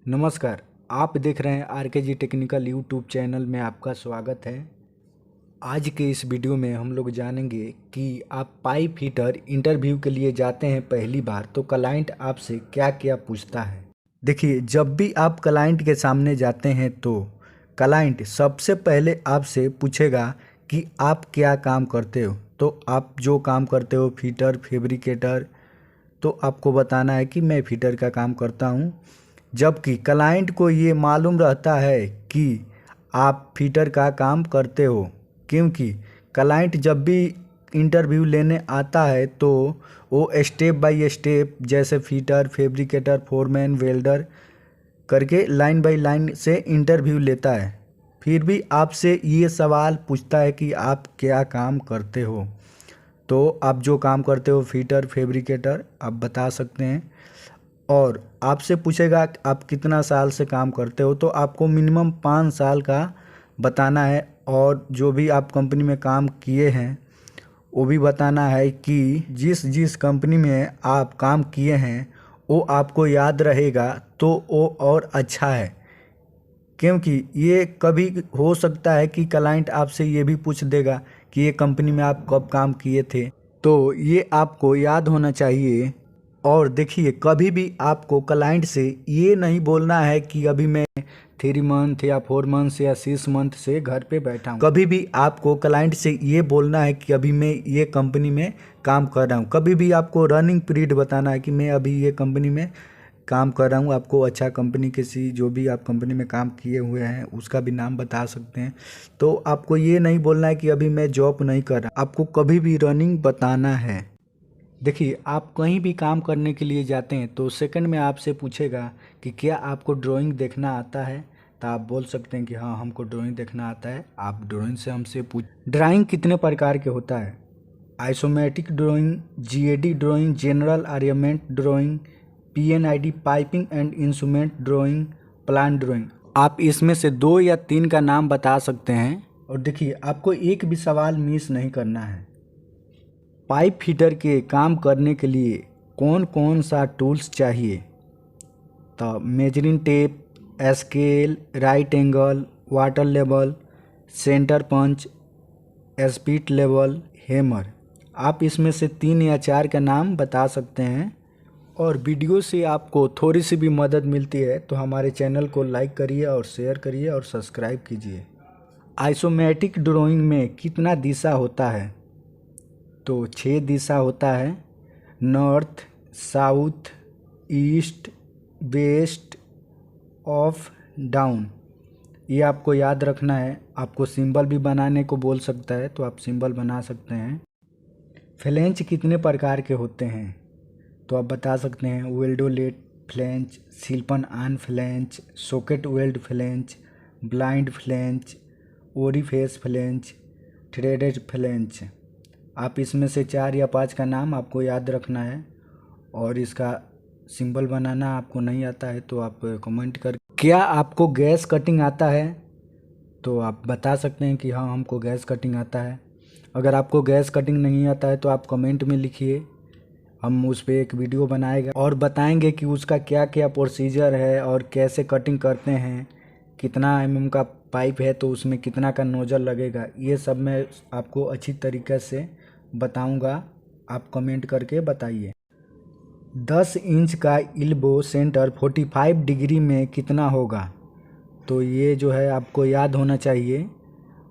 नमस्कार। आप देख रहे हैं आरकेजी टेक्निकल यूट्यूब चैनल में आपका स्वागत है। आज के इस वीडियो में हम लोग जानेंगे कि आप पाइप फिटर इंटरव्यू के लिए जाते हैं पहली बार तो क्लाइंट आपसे क्या क्या पूछता है। देखिए, जब भी आप क्लाइंट के सामने जाते हैं तो क्लाइंट सबसे पहले आपसे पूछेगा कि आप क्या काम करते हो। तो आप जो काम करते हो फिटर फैब्रिकेटर, तो आपको बताना है कि मैं फिटर का काम करता हूँ। जबकि क्लाइंट को ये मालूम रहता है कि आप फिटर का काम करते हो, क्योंकि क्लाइंट जब भी इंटरव्यू लेने आता है तो वो स्टेप बाय स्टेप जैसे फिटर फैब्रिकेटर फोरमैन वेल्डर करके लाइन बाय लाइन से इंटरव्यू लेता है। फिर भी आपसे ये सवाल पूछता है कि आप क्या काम करते हो। तो आप जो काम करते हो फिटर फैब्रिकेटर आप बता सकते हैं। और आपसे पूछेगा कि आप कितना साल से काम करते हो, तो आपको मिनिमम 5 साल का बताना है। और जो भी आप कंपनी में काम किए हैं वो भी बताना है कि जिस जिस कंपनी में आप काम किए हैं वो आपको याद रहेगा तो वो और अच्छा है। क्योंकि ये कभी हो सकता है कि क्लाइंट आपसे ये भी पूछ देगा कि ये कंपनी में आप कब काम किए थे, तो ये आपको याद होना चाहिए। और देखिए, कभी भी आपको क्लाइंट से ये नहीं बोलना है कि अभी मैं 3 मंथ या 4 मंथ या 6 मंथ से घर पे बैठा हूँ। कभी भी आपको क्लाइंट से ये बोलना है कि अभी मैं ये कंपनी में काम कर रहा हूँ। कभी भी आपको रनिंग पीरियड बताना है कि मैं अभी ये कंपनी में काम कर रहा हूँ। आपको अच्छा कंपनी किसी जो भी आप कंपनी में काम किए हुए हैं उसका भी नाम बता सकते हैं। तो आपको ये नहीं बोलना है कि अभी मैं जॉब नहीं कर रहा, आपको कभी भी रनिंग बताना है। देखिए, आप कहीं भी काम करने के लिए जाते हैं तो सेकंड में आपसे पूछेगा कि क्या आपको ड्राइंग देखना आता है। तो आप बोल सकते हैं कि हाँ, हमको ड्राइंग देखना आता है। आप ड्राइंग से हमसे पूछ ड्राइंग कितने प्रकार के होता है। Isometric drawing, GAD drawing, general arrangement drawing, PNID piping and instrument drawing, plan drawing. आप इसमें से 2 या 3 का नाम बता सकते हैं। और देखिए, आपको एक भी सवाल मिस नहीं करना है। पाइप फिटर के काम करने के लिए कौन कौन सा टूल्स चाहिए। तो measuring tape, scale, right angle, water level, centre punch, speed level, hammer. आप इसमें से 3 या 4 का नाम बता सकते हैं। और वीडियो से आपको थोड़ी सी भी मदद मिलती है तो हमारे चैनल को लाइक करिए और शेयर करिए और सब्सक्राइब कीजिए। आइसोमेट्रिक ड्राइंग में कितना दिशा होता है। तो 6 दिशा होता है। North, south, east, west, off, down. ये आपको याद रखना है। आपको सिंबल भी बनाने को बोल सकता है तो आप सिंबल बना सकते हैं। फ्लेंच कितने प्रकार के होते हैं। तो आप बता सकते हैं वेल्डोलेट flange, slip on flange, socket weld flange, blind flange, orifice flange, threaded flange. आप इसमें से 4 या 5 का नाम आपको याद रखना है। और इसका सिंबल बनाना आपको नहीं आता है तो आप कमेंट कर। क्या आपको गैस कटिंग आता है। तो आप बता सकते हैं कि हाँ, हमको गैस कटिंग आता है। अगर आपको गैस कटिंग नहीं आता है तो आप कमेंट में लिखिए, हम उस पर एक वीडियो बनाएगा और बताएंगे कि उसका क्या क्या प्रोसीजर है और कैसे कटिंग करते हैं। कितना एमएम का पाइप है तो उसमें कितना का नोजल लगेगा, ये सब मैं आपको अच्छी तरीके से बताऊंगा। आप कमेंट करके बताइए। 10 इंच का इल्बो सेंटर 45 डिग्री में कितना होगा। तो ये जो है आपको याद होना चाहिए।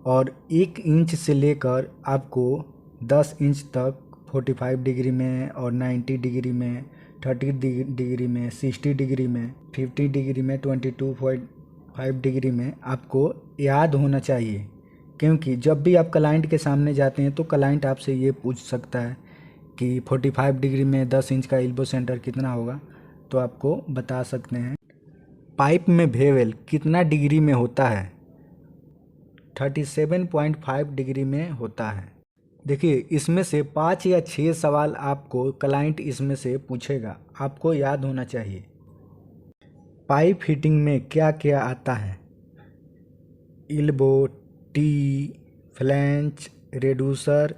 और 1 इंच से लेकर आपको 10 इंच तक 45 डिग्री में और 90 डिग्री में, 30 डिग्री में, 60 डिग्री में, 50 डिग्री में, 22.5 डिग्री में आपको याद होना चाहिए। क्योंकि जब भी आप क्लाइंट के सामने जाते हैं तो क्लाइंट आपसे ये पूछ सकता है कि 45 डिग्री में 10 इंच का एल्बो सेंटर कितना होगा। तो आपको बता सकते हैं। पाइप में बेवल कितना डिग्री में होता है। 37.5 डिग्री में होता है। देखिए, इसमें से 5 या 6 सवाल आपको क्लाइंट इसमें से पूछेगा, आपको याद होना चाहिए। पाइप फिटिंग में क्या क्या आता है। Ilbo, T, flange, reducer,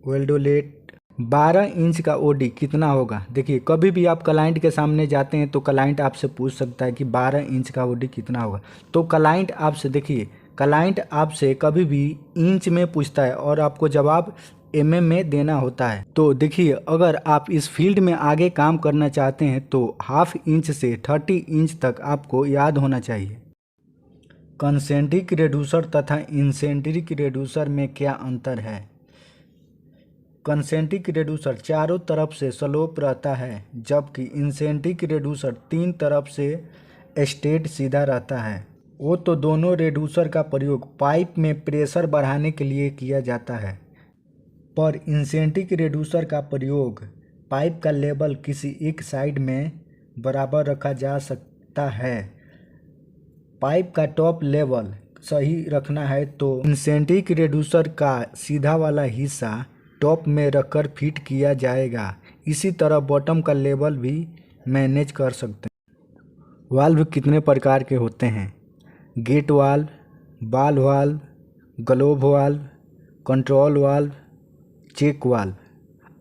वेल्डोलेट, 12 inch का ओडी कितना होगा। देखिए कभी भी आप क्लाइंट के सामने जाते हैं तो क्लाइंट आपसे पूछ सकता है कि 12 इंच का ओडी कितना होगा। तो क्लाइंट आपसे, देखिए क्लाइंट आपसे कभी भी इंच में पूछता है और आपको जवाब एमएम में देना होता है। तो देखिए अगर आप इस फील्ड में आगे काम करना चाहते हैं तो हाफ इंच से 30 इंच तक आपको याद होना चाहिए। कंसेंट्रिक रेड्यूसर तथा इंसेंट्रिक रेड्यूसर में क्या अंतर है। कंसेंट्रिक रेड्यूसर चारों तरफ से स्लोप रहता है, जबकि इंसेंट्रिक रेड्यूसर 3 तरफ से स्ट्रेट सीधा रहता है। वो तो दोनों रेड्यूसर का प्रयोग पाइप में प्रेशर बढ़ाने के लिए किया जाता है, पर इंसेंट्रिक रेड्यूसर का प्रयोग पाइप का लेवल किसी एक साइड में बराबर रखा जा सकता है। पाइप का टॉप लेवल सही रखना है तो इंसेंट्रिक रेड्यूसर का सीधा वाला हिस्सा टॉप में रखकर फिट किया जाएगा। इसी तरह बॉटम का लेवल भी मैनेज कर सकते हैं। वाल्व कितने प्रकार के होते हैं। Gate valve, ball valve, globe valve, control valve, check valve.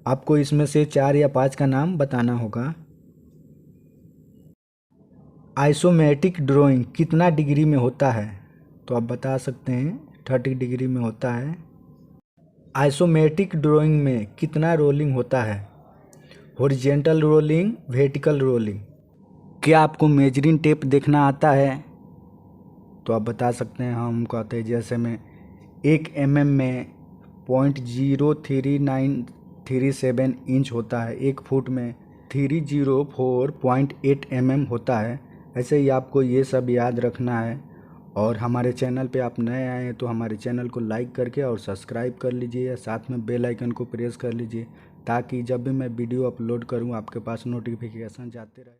आपको इसमें से 4 या 5 का नाम बताना होगा। आइसोमेट्रिक ड्राइंग कितना डिग्री में होता है। तो आप बता सकते हैं 30 डिग्री में होता है। आइसोमेट्रिक ड्राइंग में कितना रोलिंग होता है। Horizontal rolling, vertical rolling. क्या आपको मेजरिंग टेप देखना आता है। तो आप बता सकते हैं हम कहते हैं जैसे में 1 mm में 0.03937 इंच होता है, 1 फुट में 304.8 mm होता है। ऐसे ही आपको ये सब याद रखना है। और हमारे चैनल पे आप नए आए हैं तो हमारे चैनल को लाइक करके और सब्सक्राइब कर लीजिए, या साथ में बेल आइकन को प्रेस कर लीजिए, ताकि जब भी मैं वीडियो अपलोड करूं आपके पास नोटिफिकेशन जाते रहे।